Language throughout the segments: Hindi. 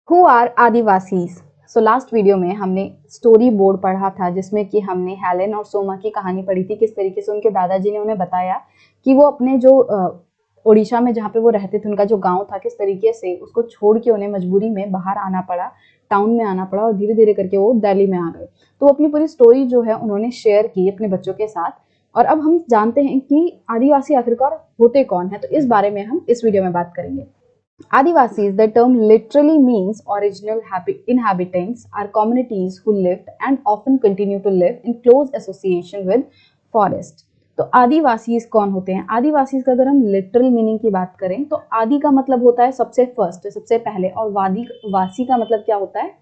Who are Adivasis. So last video में हमने स्टोरी बोर्ड पढ़ा था जिसमें कि हमने हेलेन और सोमा की कहानी पढ़ी थी, किस तरीके से उनके दादाजी ने उन्हें बताया कि वो अपने जो उड़ीसा में जहाँ पे वो रहते थे, उनका जो गांव था, किस तरीके से उसको छोड़ के उन्हें मजबूरी में बाहर आना पड़ा, टाउन में आना पड़ा और धीरे धीरे करके वो दिल्ली में आ गए। तो अपनी पूरी स्टोरी जो है उन्होंने शेयर की अपने बच्चों के साथ। और अब हम जानते हैं कि आदिवासी आखिरकार होते कौन है, तो इस बारे में हम इस वीडियो में बात करेंगे। Adivasis, the term literally means original inhabitants, are communities who lived and often continue to live in close association with forest. तो आदिवासीज कौन होते हैं? आदिवासीज का अगर हम लिटरल मीनिंग की बात करें तो आदि का मतलब होता है सबसे फर्स्ट, सबसे पहले, और वासी का मतलब क्या होता है?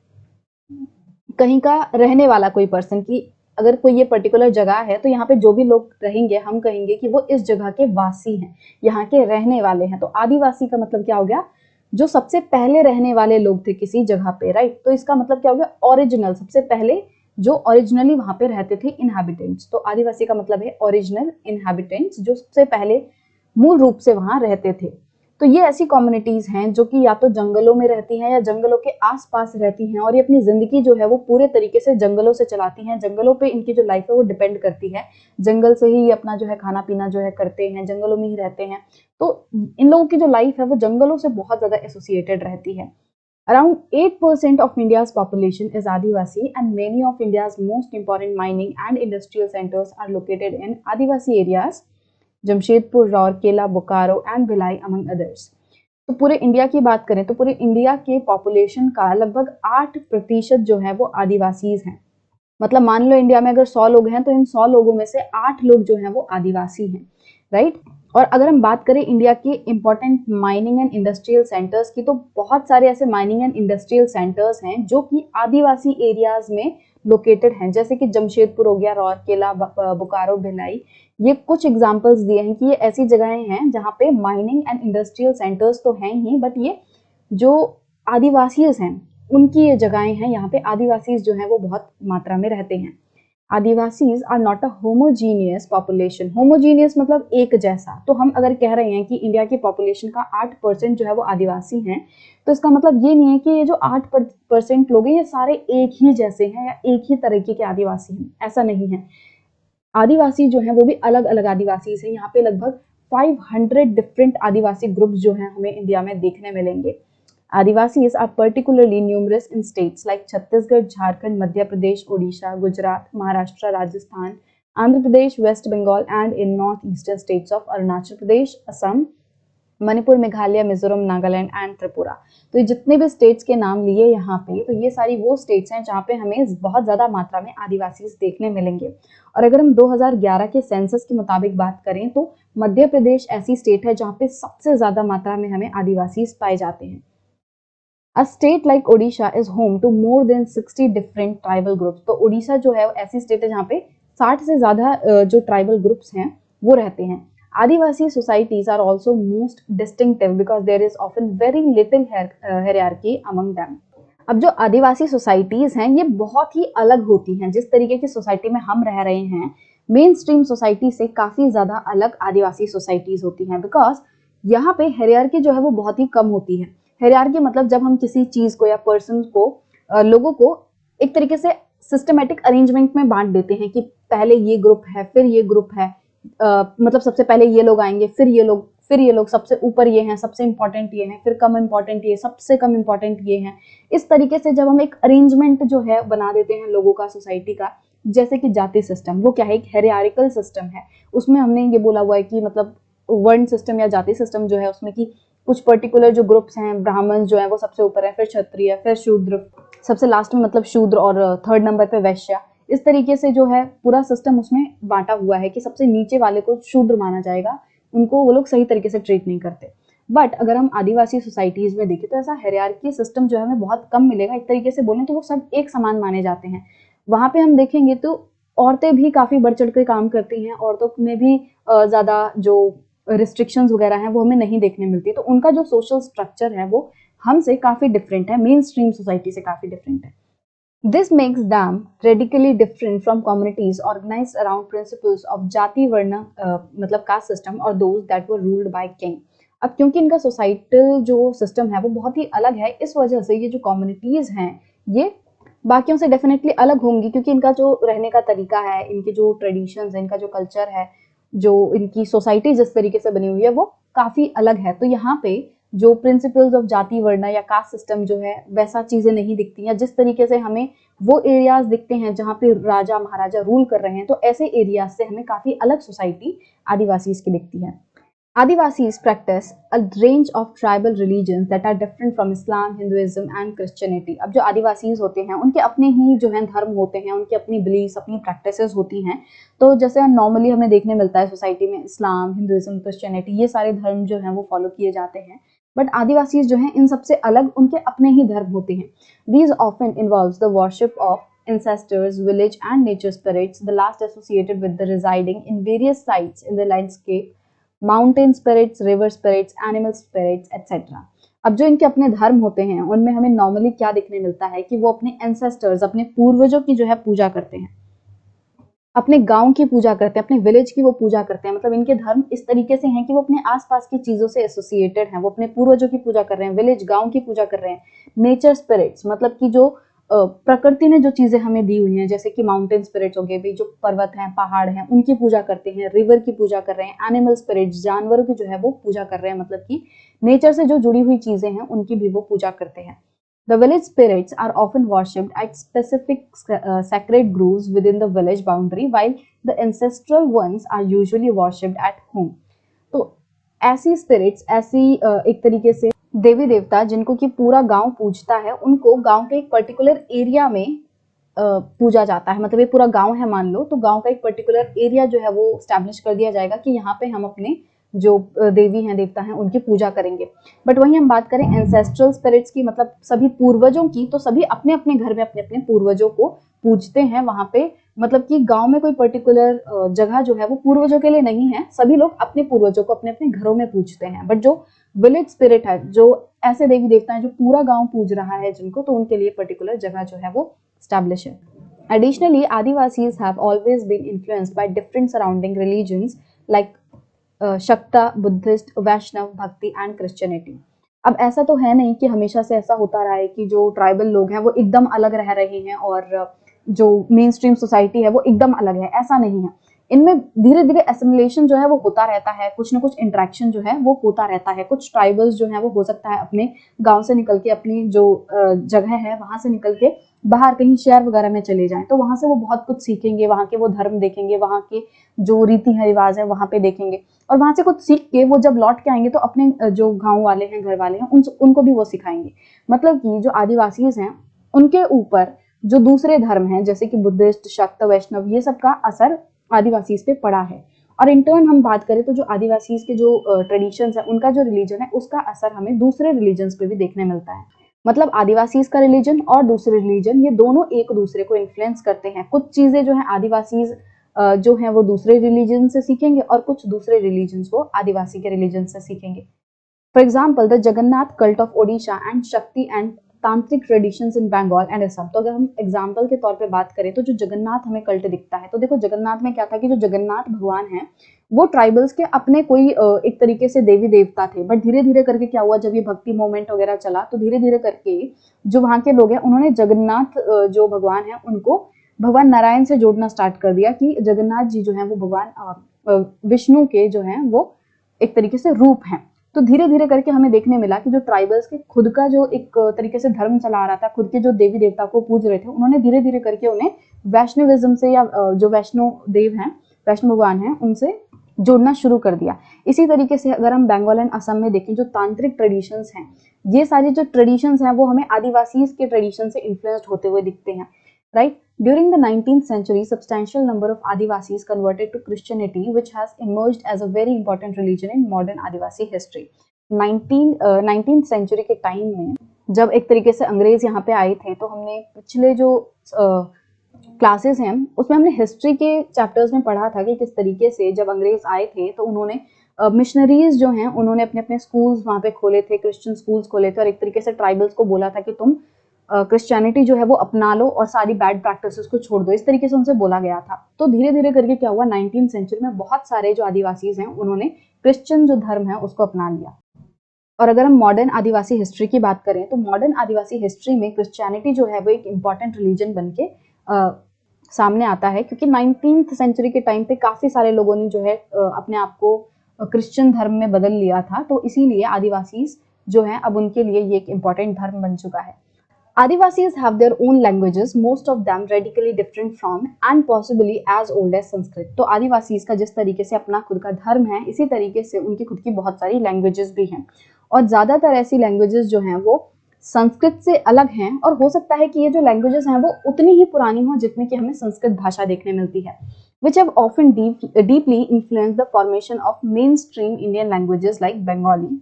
कहीं का रहने वाला कोई पर्सन की अगर कोई ये पर्टिकुलर जगह है तो यहाँ पे जो भी लोग रहेंगे हम कहेंगे कि वो इस जगह के वासी हैं, यहाँ के रहने वाले हैं। तो आदिवासी का मतलब क्या हो गया? जो सबसे पहले रहने वाले लोग थे किसी जगह पे, राइट। तो इसका मतलब क्या हो गया? ओरिजिनल, सबसे पहले जो ओरिजिनली वहां पे रहते थे, इनहैबिटेंट्स। तो आदिवासी का मतलब है ओरिजिनल इनहैबिटेंट्स, जो सबसे पहले मूल रूप से वहां रहते थे। तो ये ऐसी कम्युनिटीज हैं जो कि या तो जंगलों में रहती हैं या जंगलों के आसपास रहती हैं, और ये अपनी जिंदगी जो है वो पूरे तरीके से जंगलों से चलाती हैं। जंगलों पे इनकी जो लाइफ है वो डिपेंड करती है, जंगल से ही अपना जो है खाना पीना जो है करते हैं, जंगलों में ही रहते हैं। तो इन लोगों की जो लाइफ है वो जंगलों से बहुत ज्यादा एसोसिएटेड रहती है। Around 8% of India's population is Adivasi, and many of India's most important mining and industrial centers are located in Adivasi areas, Jamshedpur, Rourkela, Bokaro and Bhilai among others. तो पूरे इंडिया की बात करें तो पूरे इंडिया के पॉपुलेशन का लगभग 8% जो है वो आदिवासीज हैं। मतलब मान लो इंडिया में अगर 100 लोग हैं तो इन 100 लोगों में से 8 लोग जो हैं वो आदिवासी हैं, राइट। और अगर हम बात करें इंडिया के important mining and industrial centres की, तो बहुत सारे ऐसे माइनिंग एंड इंडस्ट्रियल सेंटर्स हैं जो कि आदिवासी एरियाज में लोकेटेड हैं, जैसे कि जमशेदपुर हो गया, राउरकेला, बोकारो, भिलाई। ये कुछ एग्जांपल्स दिए हैं कि ये ऐसी जगहें हैं जहाँ पे माइनिंग एंड इंडस्ट्रियल सेंटर्स तो हैं ही, बट ये जो आदिवासीज हैं उनकी ये जगहें हैं, यहाँ पे आदिवासीज जो हैं वो बहुत मात्रा में रहते हैं। Adivasis are not a homogeneous population. Homogeneous मतलब एक जैसा। तो हम अगर कह रहे हैं कि इंडिया की पॉपुलेशन का 8% जो है वो आदिवासी हैं, तो इसका मतलब ये नहीं है कि ये जो 8% लोग हैं ये सारे एक ही जैसे हैं या एक ही तरीके के आदिवासी हैं, ऐसा नहीं है। आदिवासी जो है वो भी अलग अलग आदिवासी हैं। यहाँ पे लगभग 500 डिफरेंट आदिवासी ग्रुप्स जो हैं हमें इंडिया में देखने मिलेंगे। Adivasis are particularly numerous in states like Chhattisgarh, Jharkhand, Madhya Pradesh, Odisha, Gujarat, Maharashtra, Rajasthan, Andhra Pradesh, West Bengal, and in northeastern states of Arunachal Pradesh, Assam, Manipur, Meghalaya, Mizoram, Nagaland and Tripura. तो ये जितने भी स्टेट्स के नाम लिए यहाँ पे, तो ये सारी वो स्टेट्स हैं जहाँ पे हमें बहुत ज्यादा मात्रा में आदिवासी देखने मिलेंगे। और अगर हम 2011 के सेंसस के मुताबिक बात करें तो मध्य प्रदेश ऐसी स्टेट है जहाँ पे सबसे ज्यादा मात्रा में हमें आदिवासी पाए जाते हैं। A state like Odisha is home to more than 60 different tribal groups। तो ओडिशा जो है ऐसी स्टेट है जहाँ पे 60 से ज्यादा जो ट्राइबल ग्रुप्स हैं वो रहते हैं। आदिवासी societies are also most distinctive because there is often very little hierarchy among them। अब जो आदिवासी सोसाइटीज हैं ये बहुत ही अलग होती हैं। जिस तरीके की सोसाइटी में हम रह रहे हैं, मेन स्ट्रीम सोसाइटी से काफी ज्यादा अलग आदिवासी सोसाइटीज होती हैं, बिकॉज यहाँ पे हायरार्की जो है वो बहुत ही कम होती है। हायरार्की मतलब जब हम किसी चीज को या पर्सन को, लोगों को एक तरीके से सिस्टमेटिक अरेंजमेंट में बांट देते हैं कि पहले ये ग्रुप है, फिर ये ग्रुप है, मतलब सबसे पहले ये लोग आएंगे, फिर ये लोग सबसे ऊपर ये हैं, सबसे इंपॉर्टेंट ये हैं, फिर कम इंपॉर्टेंट ये, सबसे कम इंपॉर्टेंट ये हैं। इस तरीके से जब हम एक अरेंजमेंट जो है बना देते हैं लोगों का, सोसाइटी का, जैसे कि जाति सिस्टम, वो क्या है? एक हेरियारिकल सिस्टम है। उसमें हमने ये बोला हुआ है कि मतलब वर्ण सिस्टम या जाति सिस्टम जो है उसमें कि कुछ पर्टिकुलर जो ग्रुप्स हैं, ब्राह्मण जो है वो सबसे ऊपर है, फिर क्षत्रिय, फिर शूद्र, सबसे लास्ट में मतलब शूद्र, और थर्ड नंबर पे वैश्य। इस तरीके से जो है पूरा सिस्टम उसमें बांटा हुआ है कि सबसे नीचे वाले को शूद्र माना जाएगा, उनको वो लोग सही तरीके से ट्रीट नहीं करते। बट अगर हम आदिवासी सोसाइटीज में देखें तो ऐसा हायरार्की सिस्टम जो है हमें बहुत कम मिलेगा। एक तरीके से बोलें तो वो सब एक समान माने जाते हैं। वहां पे हम देखेंगे तो औरतें भी काफी बढ़ चढ़ के काम करती हैं, औरतों में भी ज्यादा जो रिस्ट्रिक्शंस वगैरह हैं वो हमें नहीं देखने मिलती। तो उनका जो सोशल स्ट्रक्चर है वो हमसे काफी डिफरेंट है, मेन स्ट्रीम सोसाइटी से काफी डिफरेंट है। This makes them radically different from communities organized around principles of jati varna, मतलब caste system, or those that were ruled by king। अब क्योंकि इनका सोसाइटल जो सिस्टम है वो बहुत ही अलग है, इस वजह से ये जो कम्युनिटीज़ हैं ये बाकियों से डेफिनेटली अलग होंगी, क्योंकि इनका जो रहने का तरीका है, इनके जो ट्रेडिशंस है, इनका जो कल्चर है, जो इनकी सोसाइटी जिस तरीके से बनी हुई है वो काफ़ी अलग है। तो यहाँ पे जो प्रिंसिपल्स ऑफ जाति वर्ण या कास्ट सिस्टम जो है वैसा चीज़ें नहीं दिखती हैं। जिस तरीके से हमें वो एरियाज दिखते हैं जहाँ पे राजा महाराजा रूल कर रहे हैं, तो ऐसे एरियाज से हमें काफ़ी अलग सोसाइटी आदिवासीज की दिखती है। Adivasis practice a range of tribal religions that are different from Islam, Hinduism and Christianity. अब जो आदिवासीज होते हैं उनके अपने ही जो है धर्म होते हैं, उनकी अपनी बिलीव्स, अपनी प्रैक्टिसेस होती हैं। तो जैसे नॉर्मली हमें देखने मिलता है सोसाइटी में इस्लाम, हिंदुइज्म, क्रिश्चियनिटी, ये सारे धर्म जो हैं वो फॉलो किए जाते हैं। बट आदिवासीज जो हैं इन सबसे अलग उनके अपने ही धर्म होते हैं। These often involves the worship of ancestors, village and nature spirits, the last associated with the residing in various sites in the landscape, mountain spirits, river spirits, animal spirits etcetera. अब जो इनके अपने धर्म होते हैं उनमें हमें नॉर्मली क्या देखने मिलता है कि वो अपने एंसेस्टर्स, अपने पूर्वजों की जो है पूजा करते हैं, अपने गांव की पूजा करते हैं, अपने विलेज की वो पूजा करते हैं। मतलब इनके धर्म इस तरीके से हैं कि वो अपने आसपास की चीजों से एसोसिएटेड हैं, वो अपने पूर्वजों की पूजा कर रहे हैं, विलेज गांव की पूजा कर रहे हैं। नेचर स्पिरिट्स मतलब कि जो प्रकृति ने जो चीजें हमें दी हुई हैं, जैसे कि माउंटेन स्पिरिट्स हो गए भी, जो पर्वत हैं, पहाड़ हैं, उनकी पूजा करते हैं। रिवर की पूजा कर रहे हैं। एनिमल स्पिरिट्स जानवरों की जो है वो पूजा कर रहे हैं, मतलब कि नेचर से जो जुड़ी हुई चीजें हैं उनकी भी वो पूजा करते हैं। The village spirits are often worshipped at specific sacred groves within the village boundary, while the ancestral ones are usually worshipped at home. तो ऐसी स्पिरिट्स, ऐसी एक तरीके से देवी देवता जिनको कि पूरा गांव पूजता है, उनको गांव के एक पर्टिकुलर एरिया में पूजा जाता है। मतलब ये पूरा गांव है मान लो, तो गांव का एक पर्टिकुलर एरिया जो है वो स्टैब्लिश कर दिया जाएगा कि यहाँ पे हम अपने जो देवी हैं, देवता हैं, उनकी पूजा करेंगे। बट वहीं हम बात करें एंसेस्ट्रल स्पिरिट्स की, मतलब सभी पूर्वजों की, तो सभी अपने अपने घर में अपने अपने पूर्वजों को पूजते हैं वहां पे। मतलब कि गांव में कोई पर्टिकुलर जगह जो है वो पूर्वजों के लिए नहीं है, सभी लोग अपने पूर्वजों को अपने अपने घरों में पूजते हैं। बट जो विलेज स्पिरिट है, जो ऐसे देवी देवता हैं जो पूरा गांव पूज रहा है जिनको, तो उनके लिए पर्टिकुलर जगह जो है वो स्टैब्लिश है। Additionally, Adivasis have always been influenced by different surrounding religions like शक्ता, बुद्धिस्ट, वैष्णव, भक्ति एंड क्रिश्चियनिटी। अब ऐसा तो है नहीं कि हमेशा से ऐसा होता रहा है कि जो ट्राइबल लोग हैं वो एकदम अलग रह रहे हैं और जो मेन स्ट्रीम सोसाइटी है वो एकदम अलग है, ऐसा नहीं है। इनमें धीरे धीरे एसिमिलेशन जो है वो होता रहता है, कुछ ना कुछ इंटरेक्शन जो है वो होता रहता है। कुछ ट्राइबल्स जो है वो हो सकता है अपने गांव से निकल के, अपनी जो जगह है वहां से निकल के बाहर कहीं शहर वगैरह में चले जाएं, तो वहां से वो बहुत कुछ सीखेंगे, वहां के वो धर्म देखेंगे, वहां के जो रीति रिवाज है वहां पे देखेंगे, और वहां से कुछ सीख के वो जब लौट के आएंगे तो अपने जो गांव वाले हैं, घर वाले हैं, उनको भी वो सिखाएंगे। मतलब कि जो आदिवासीज हैं उनके ऊपर जो दूसरे धर्म हैं जैसे कि बुद्धिस्ट, शक्त, वैष्णव, ये सब का असर आदिवासीज पे पड़ा है। और इन टर्न हम बात करें तो जो आदिवासीज के जो ट्रेडिशंस है, उनका जो रिलीजन है, उसका असर हमें दूसरे रिलीजन्स पे भी देखने मिलता है। मतलब आदिवासीज का रिलीजन और दूसरे रिलीजन, ये दोनों एक दूसरे को इन्फ्लुएंस करते हैं। कुछ चीजें जो है आदिवासीज जो है वो दूसरे रिलीजन से सीखेंगे और कुछ दूसरे रिलीजन वो आदिवासी के रिलीजन से सीखेंगे। For example the Jagannath cult of Odisha and Shakti and tantric traditions in Bengal and Assam. तो अगर हम एग्जाम्पल के तौर पे बात करें तो जो जगन्नाथ हमें कल्ट दिखता है, तो देखो जगन्नाथ में क्या था कि जो जगन्नाथ भगवान है वो ट्राइबल्स के अपने कोई एक तरीके से देवी देवता थे। बट धीरे धीरे करके क्या हुआ, जब ये भक्ति मूवमेंट वगैरह चला तो धीरे धीरे करके जो वहाँ के लोग हैं उन्होंने जगन्नाथ जो भगवान है उनको भगवान नारायण से जोड़ना स्टार्ट कर दिया कि जगन्नाथ जी जो है वो भगवान विष्णु के जो है वो एक तरीके से रूप हैं। तो धीरे धीरे करके हमें देखने मिला कि जो ट्राइबल्स के खुद का जो एक तरीके से धर्म चला आ रहा था, खुद के जो देवी देवता को पूज रहे थे, उन्होंने धीरे धीरे करके उन्हें वैष्णविज्म से या जो वैष्णो देव हैं, वैष्णो भगवान हैं, उनसे जोड़ना शुरू कर दिया। इसी तरीके से अगर हम बंगाल एंड असम में देखें, जो तांत्रिक ट्रेडिशंस हैं, ये सारे जो ट्रेडिशंस हैं वो हमें आदिवासीज के ट्रेडिशन से इन्फ्लुएंस्ड होते हुए दिखते हैं, right. During the 19th century, substantial number of Adivasis converted to Christianity, which has emerged as a very important religion in modern Adivasi history. 19th century के टाइम में जब एक तरीके से अंग्रेज यहाँ पे आए थे, तो हमने पिछले जो क्लासेस हैं उसमें हमने हिस्ट्री के चैप्टर्स में पढ़ा था कि किस तरीके से जब अंग्रेज आए थे तो उन्होंने मिशनरीज जो हैं उन्होंने अपने अपने स्कूल्स वहाँ पे खोले थे, क्रिश्चियन स्कूल्स खोले थे, और एक तरीके से ट्राइबल्स को बोला था कि तुम क्रिश्चियनिटी जो है वो अपना लो और सारी बैड प्रैक्टिसेस को छोड़ दो, इस तरीके से उनसे बोला गया था। तो धीरे धीरे करके क्या हुआ, 19th सेंचुरी में बहुत सारे जो आदिवासीज हैं उन्होंने क्रिश्चियन जो धर्म है उसको अपना लिया। और अगर हम मॉडर्न आदिवासी हिस्ट्री की बात करें तो मॉडर्न आदिवासी हिस्ट्री में क्रिश्चियनिटी जो है वो एक इम्पॉर्टेंट रिलीजन बन के सामने आता है, क्योंकि 19th सेंचुरी के टाइम पे काफ़ी सारे लोगों ने जो है अपने आप को क्रिश्चियन धर्म में बदल लिया था, तो इसीलिए आदिवासी जो हैं अब उनके लिए ये एक इम्पॉर्टेंट धर्म बन चुका है। Adivasis have their own languages, most of them radically different from and possibly as old as Sanskrit. तो आदिवासीज का जिस तरीके से अपना खुद का धर्म है, इसी तरीके से उनकी खुद की बहुत सारी लैंग्वेजेस भी हैं, और ज़्यादातर ऐसी लैंग्वेजेस जो हैं वो संस्कृत से अलग हैं, और हो सकता है कि ये जो लैंग्वेजेस हैं वो उतनी ही पुरानी हो जितनी कि हमें संस्कृत भाषा देखने मिलती है, which have often deeply influenced the formation of mainstream Indian languages like Bengali.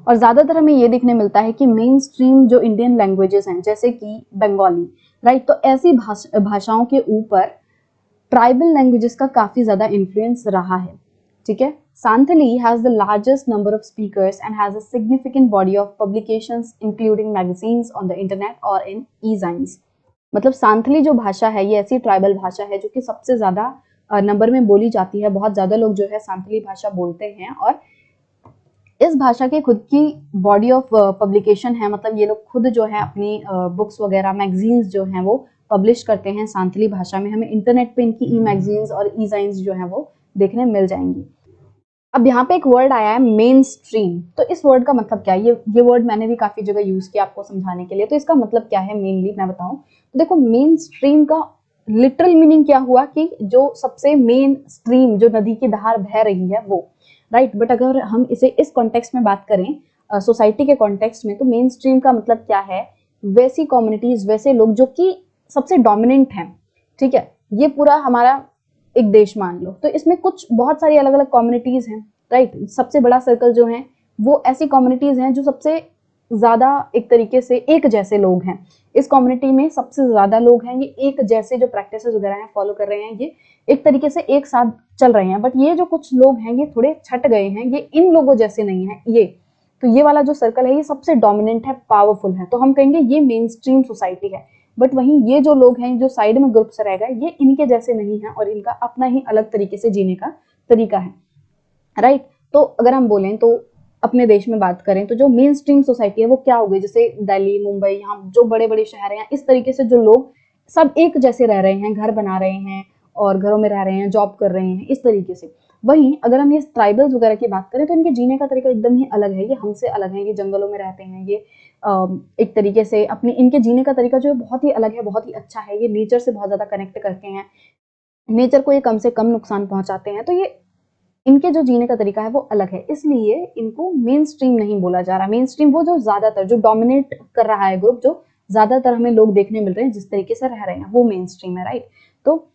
और ज़्यादातर हमें ये देखने मिलता है कि मेन स्ट्रीम जो इंडियन लैंग्वेजेस हैं जैसे कि बंगाली, राइट, तो ऐसी भाषाओं के ऊपर ट्राइबल लैंग्वेजेस का काफ़ी ज़्यादा इन्फ्लुएंस रहा है, ठीक है। Santhali has the largest number of speakers and has a significant body of publications including magazines on the internet और इन ई-ज़ाइन्स। मतलब सांथली जो भाषा है ये ऐसी ट्राइबल भाषा है जो कि सबसे ज़्यादा नंबर में बोली जाती है, बहुत ज़्यादा लोग जो है सांथली भाषा बोलते हैं, और इस भाषा की खुद की बॉडी ऑफ पब्लिकेशन है, मतलब ये लोग खुद जो है अपनी बुक्स वगैरह मैगजीन्स जो हैं वो पब्लिश करते हैं सांथली भाषा में। हमें इंटरनेट पे इनकी ई मैगजीन्स और ई साइंस जो हैं वो देखने मिल जाएंगी। अब यहाँ पे एक वर्ड आया है मेन स्ट्रीम, तो इस वर्ड का मतलब क्या है? ये वर्ड मैंने भी काफ़ी जगह यूज़ किया आपको समझाने के लिए, तो इसका मतलब क्या है मेनली मैं बताऊँ तो देखो, मेन स्ट्रीम का लिटरल मीनिंग क्या हुआ कि जो सबसे मेन स्ट्रीम जो नदी की धार बह रही है वो, राइट। बट अगर हम इसे इस कॉन्टेक्स्ट में बात करें सोसाइटी के कॉन्टेक्स्ट में, तो मेन स्ट्रीम का मतलब क्या है? वैसी कम्युनिटीज, वैसे लोग जो कि सबसे डोमिनेंट हैं, ठीक है। ये पूरा हमारा एक देश मान लो, तो इसमें कुछ बहुत सारी अलग अलग कम्युनिटीज हैं, राइट। सबसे बड़ा सर्कल जो है वो ऐसी कम्युनिटीज हैं जो सबसे ज्यादा एक तरीके से एक जैसे लोग हैं। इस कम्युनिटी में सबसे ज्यादा लोग हैं, ये एक जैसे जो प्रैक्टिसेस वगैरह हैं फॉलो कर रहे हैं, ये एक तरीके से एक साथ चल रहे हैं। बट ये जो कुछ लोग हैं ये थोड़े छट गए हैं, ये इन लोगों जैसे नहीं है ये, तो ये वाला जो सर्कल है ये सबसे डोमिनेंट है, पावरफुल है, तो हम कहेंगे ये मेन स्ट्रीम सोसाइटी है। बट वहीं ये जो लोग हैं जो साइड में ग्रुप से रह गए, ये इनके जैसे नहीं है और इनका अपना ही अलग तरीके से जीने का तरीका है, राइट। तो अगर हम बोलें तो अपने देश में बात करें तो जो मेन स्ट्रीम सोसाइटी है वो क्या हो गई, जैसे दिल्ली, मुंबई, यहाँ जो बड़े बड़े शहर हैं, इस तरीके से जो लोग सब एक जैसे रह रहे हैं, घर बना रहे हैं और घरों में रह रहे हैं, जॉब कर रहे हैं, इस तरीके से। वहीं अगर हम ये ट्राइबल्स वगैरह की बात करें तो इनके जीने का तरीका एकदम ही अलग है, ये हमसे अलग है, ये जंगलों में रहते हैं, ये एक तरीके से अपनी इनके जीने का तरीका जो है बहुत ही अलग है, बहुत ही अच्छा है, ये नेचर से बहुत ज़्यादा कनेक्ट करते हैं, नेचर को ये कम से कम नुकसान पहुंचाते हैं, तो ये इनके जो जीने का तरीका है वो अलग है, इसलिए इनको मेन स्ट्रीम नहीं बोला जा रहा। मेन स्ट्रीम वो जो ज्यादातर जो डोमिनेट कर रहा है ग्रुप, जो ज्यादातर हमें लोग देखने मिल रहे हैं जिस तरीके से रह रहे हैं, वो मेन स्ट्रीम है, राइट। तो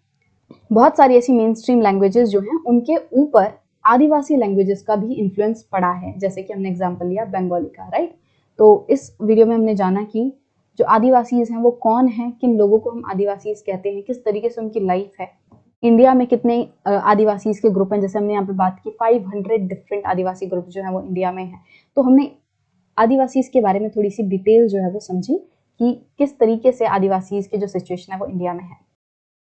बहुत सारी ऐसी मेन स्ट्रीम लैंग्वेजेस जो हैं उनके ऊपर आदिवासी लैंग्वेजेस का भी इन्फ्लुएंस पड़ा है, जैसे कि हमने एग्जाम्पल लिया बंगाली का, राइट। तो इस वीडियो में हमने जाना कि जो आदिवासीज हैं वो कौन है, किन लोगों को हम आदिवासीज कहते हैं, किस तरीके से उनकी लाइफ है, इंडिया में कितने आदिवासीज के ग्रुप हैं, जैसे हमने यहाँ पे बात की 500 डिफरेंट आदिवासी ग्रुप जो है वो इंडिया में है। तो हमने आदिवासीज के बारे में थोड़ी सी डिटेल जो है वो समझी कि किस तरीके से आदिवासीज की जो सिचुएशन है वो इंडिया में है।